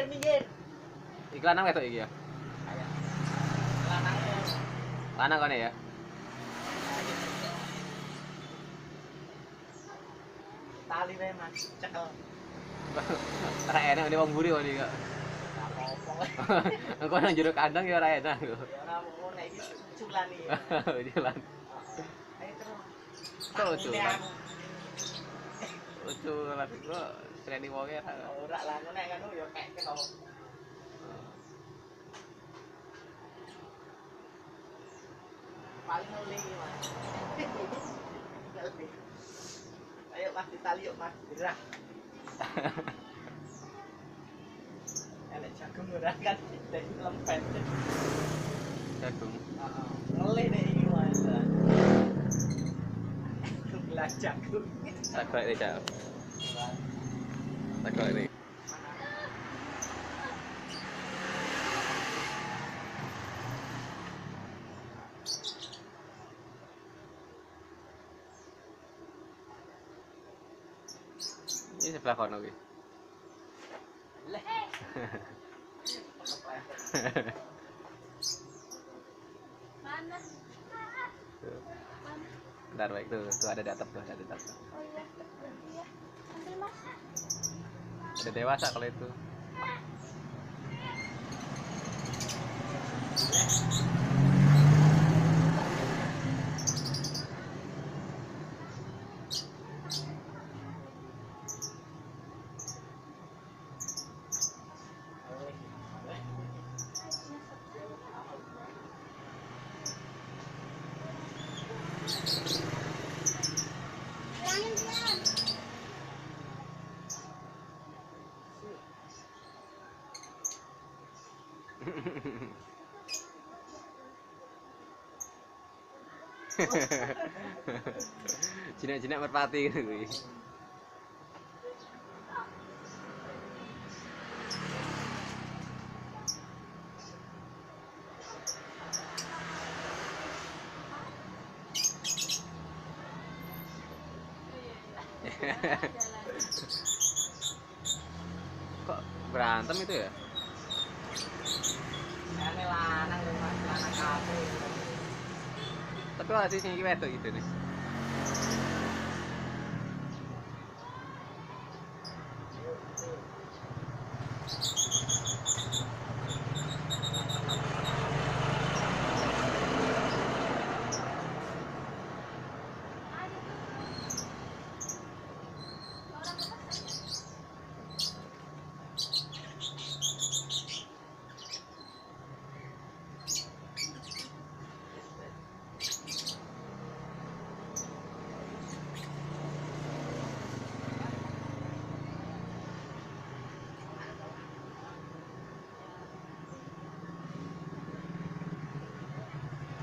minggir. Iklan apa itu iki ya? Lanang kene ya. Tali wae Mas, cekel. Ora enak ini wong mburi kok iki. Apa-apa. Engko nang jero kandang ya ora enak. Ya ora mau nek iki cuculan iki. Jalan. Ayo Terus terus. cuculan. Cuculan kok treni wonge Ora lah nek ngono ya kek kena. Paling oleh iki Mas. Ayo Mas ditali yuk Mas, gerah. Elek jagung ora kan dek lempet. jagung. Heeh. Ngelih dek iki Mas. Gelas jagung. Tak golek iki, Cak. Tak golek iki. Ini sebelah kono kuwi. Leh. Mana? Bentar baik tuh ada di atap tuh, ada di atap. Oh iya, iya. Ambil Mas. Ada dewasa kalau itu. Bilangin Dian. Jinak-jinak merpati gitu kuwi. Kok berantem itu ya? Ane lanang lho Mas, lanang kafe. Tapi kok sih sing iki wedok gitu nih.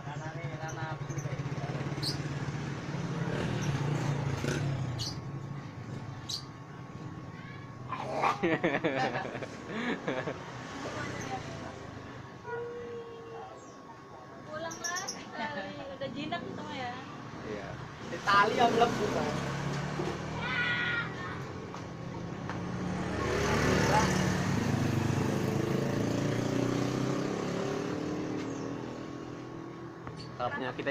Ranane ranah api kayak gitu. Pulang lah. Udah jinak semua ya. Iya. Di tali yang mlebu Mas. Kalau punya kita